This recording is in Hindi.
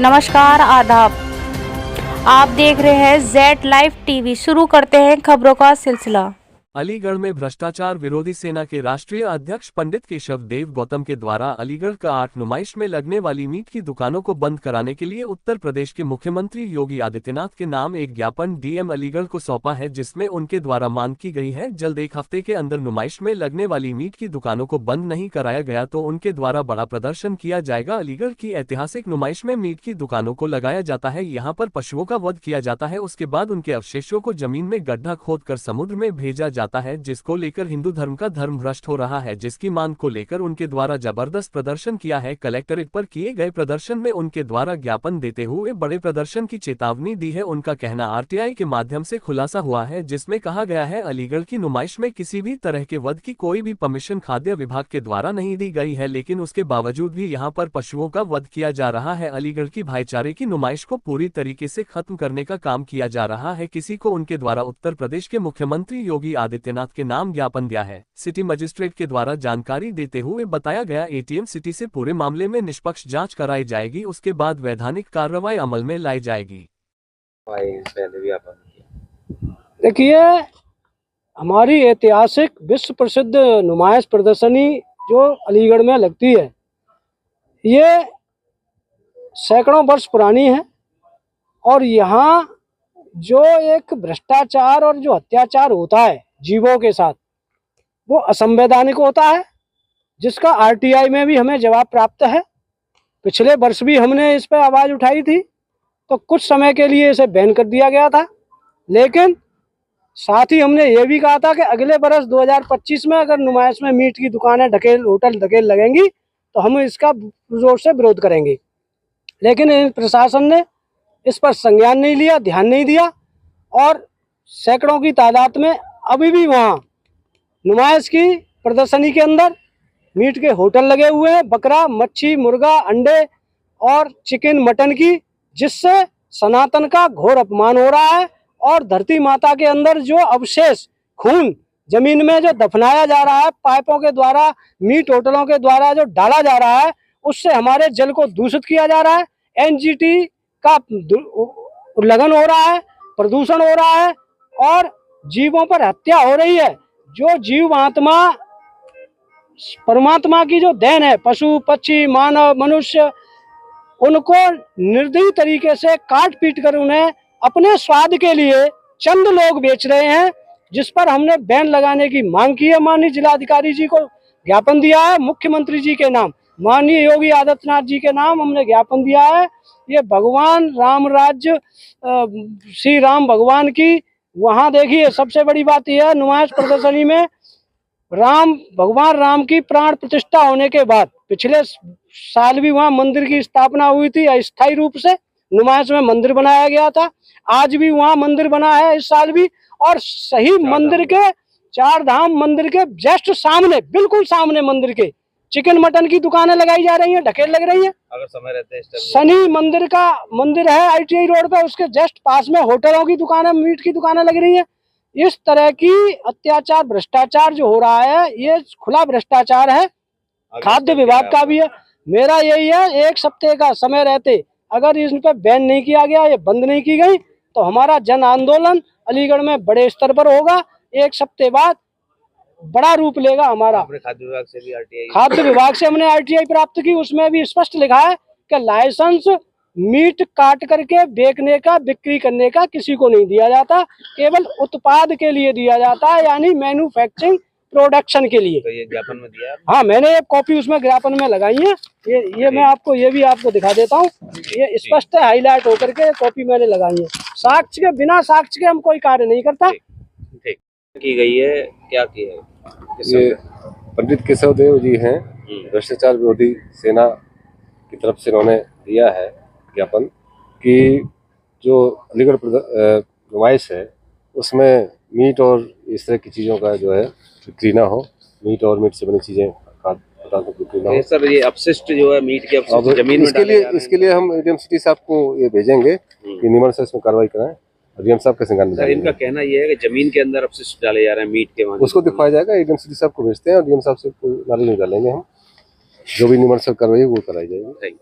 नमस्कार, आदाब। आप देख रहे हैं जेड लाइव टीवी। शुरू करते हैं खबरों का सिलसिला। अलीगढ़ में भ्रष्टाचार विरोधी सेना के राष्ट्रीय अध्यक्ष पंडित केशव देव गौतम के द्वारा अलीगढ़ का 8 नुमाइश में लगने वाली मीट की दुकानों को बंद कराने के लिए उत्तर प्रदेश के मुख्यमंत्री योगी आदित्यनाथ के नाम एक ज्ञापन डीएम अलीगढ़ को सौंपा है, जिसमें उनके द्वारा मांग की गई है जल्द 1 हफ्ते के अंदर नुमाइश में लगने वाली मीट की दुकानों को बंद नहीं कराया गया तो उनके द्वारा बड़ा प्रदर्शन किया जाएगा। अलीगढ़ की ऐतिहासिक नुमाइश में मीट की दुकानों को लगाया जाता है, यहाँ पर पशुओं का वध किया जाता है, उसके बाद उनके अवशेषों को जमीन में गड्ढा खोदकर समुद्र में भेजा जाता है, जिसको लेकर हिंदू धर्म का धर्म भ्रष्ट हो रहा है, जिसकी मांग को लेकर उनके द्वारा जबरदस्त प्रदर्शन किया है। कलेक्ट्रेट पर किए गए प्रदर्शन में उनके द्वारा ज्ञापन देते हुए बड़े प्रदर्शन की चेतावनी दी है। उनका कहना आरटीआई के माध्यम से खुलासा हुआ है, जिसमें कहा गया है अलीगढ़ की नुमाइश में किसी भी तरह के वध की कोई भी परमिशन खाद्य विभाग के द्वारा नहीं दी गई है, लेकिन उसके बावजूद भी यहाँ पर पशुओं का वध किया जा रहा है। अलीगढ़ की भाईचारे की नुमाइश को पूरी तरीके से खत्म करने का काम किया जा रहा है। किसी को उनके द्वारा उत्तर प्रदेश के मुख्यमंत्री योगी आदित्यनाथ के नाम ज्ञापन दिया है। सिटी मजिस्ट्रेट के द्वारा जानकारी देते हुए बताया गया एटीएम सिटी से पूरे मामले में निष्पक्ष जांच कराई जाएगी, उसके बाद वैधानिक कार्रवाई अमल में लाई जाएगी। देखिए, हमारी ऐतिहासिक विश्व प्रसिद्ध नुमाइश प्रदर्शनी जो अलीगढ़ में लगती है, ये सैकड़ों वर्ष पुरानी है और यहाँ जो एक भ्रष्टाचार और जो अत्याचार होता है जीवों के साथ, वो असंवैधानिक होता है, जिसका आरटीआई में भी हमें जवाब प्राप्त है। पिछले वर्ष भी हमने इस पर आवाज़ उठाई थी, तो कुछ समय के लिए इसे बैन कर दिया गया था, लेकिन साथ ही हमने ये भी कहा था कि अगले बरस 2025 में अगर नुमाइश में मीट की दुकानें होटल ढकेल लगेंगी तो हम इसका जोर से विरोध करेंगे। लेकिन प्रशासन ने इस पर संज्ञान नहीं लिया, ध्यान नहीं दिया और सैकड़ों की तादाद में अभी भी वहाँ नुमाइश की प्रदर्शनी के अंदर मीट के होटल लगे हुए हैं, बकरा, मच्छी, मुर्गा, अंडे और चिकन, मटन की, जिससे सनातन का घोर अपमान हो रहा है और धरती माता के अंदर जो अवशेष खून जमीन में जो दफनाया जा रहा है, पाइपों के द्वारा, मीट होटलों के द्वारा जो डाला जा रहा है, उससे हमारे जल को दूषित किया जा रहा है। एनजीटी का उल्लंघन हो रहा है, प्रदूषण हो रहा है और जीवों पर हत्या हो रही है। जो जीव आत्मा परमात्मा की जो देन है, पशु, पक्षी, मानव, मनुष्य, उनको निर्दयी तरीके से काट पीट कर उन्हें अपने स्वाद के लिए चंद लोग बेच रहे हैं, जिस पर हमने बैन लगाने की मांग की है। माननीय जिलाधिकारी जी को ज्ञापन दिया है, मुख्यमंत्री जी के नाम, माननीय योगी आदित्यनाथ जी के नाम हमने ज्ञापन दिया है। ये भगवान राम राज्य, श्री राम भगवान की, वहाँ देखिए सबसे बड़ी बात यह है, नुमाइश प्रदर्शनी में भगवान राम की प्राण प्रतिष्ठा होने के बाद पिछले साल भी वहाँ मंदिर की स्थापना हुई थी, अस्थायी रूप से नुमाइश में मंदिर बनाया गया था। आज भी वहाँ मंदिर बना है, इस साल भी, और सही मंदिर के, 4 धाम मंदिर के जस्ट सामने, बिल्कुल सामने मंदिर के चिकन मटन की दुकानें लगाई जा रही हैं, ढकेल लग रही है। अगर समय रहते शनि मंदिर है आईटीआई रोड पे, उसके जस्ट पास में होटलों की दुकानें, मीट की दुकानें लग रही हैं। इस तरह की अत्याचार, भ्रष्टाचार जो हो रहा है, ये खुला भ्रष्टाचार है। खाद्य विभाग का भी है। मेरा यही है, 1 हफ्ते का समय रहते अगर इन पर बैन नहीं किया गया, ये बंद नहीं की गई, तो हमारा जन आंदोलन अलीगढ़ में बड़े स्तर पर होगा। 1 हफ्ते बाद बड़ा रूप लेगा हमारा। खाद्य विभाग से भी आरटीआई, खाद्य विभाग से हमने आरटीआई प्राप्त की, उसमें भी स्पष्ट लिखा है कि लाइसेंस मीट काट करके बेचने का, बिक्री करने का किसी को नहीं दिया जाता, केवल उत्पाद के लिए दिया जाता है, यानी मैन्युफैक्चरिंग प्रोडक्शन के लिए। तो ये ज्ञापन में दिया है? हाँ, मैंने एक कॉपी उसमें ज्ञापन में लगाई है। ये मैं आपको, ये भी आपको दिखा देता हूँ, ये स्पष्ट है, हाईलाइट होकर के कॉपी मैंने लगाई है। साक्ष्य के, बिना साक्ष्य के हम कोई कार्य नहीं करता। ठीक की गई है, क्या की है? ये पंडित केशव देव जी हैं, भ्रष्टाचार विरोधी सेना की तरफ से उन्होंने दिया है ज्ञापन कि जो अलीगढ़ नुमाइश है उसमें मीट और इस तरह की चीज़ों का जो है बिक्री ना हो, मीट और मीट से बनी चीज़ें, खाद्य पदार्थों की बिक्री ना हो। सर, ये अपशिष्ट जो है, मीट के अपशिष्ट जमीन में इसके लिए हम एडीएम सिटी साहब को ये भेजेंगे कि नियमन से इसमें कार्रवाई कराएं। एडीएम साहब के संज्ञान में सर, इनका कहना ये है कि जमीन के अंदर अपशिष्ट डाले जा रहे हैं मीट के, उसको दिखाया जाएगा। एडीएम सिटी साहब को भेजते हैं और एडीएम साहब से कोई नाराज नहीं डालेंगे हम, जो भी नियमन से कार्रवाई वो कराई जाएगी।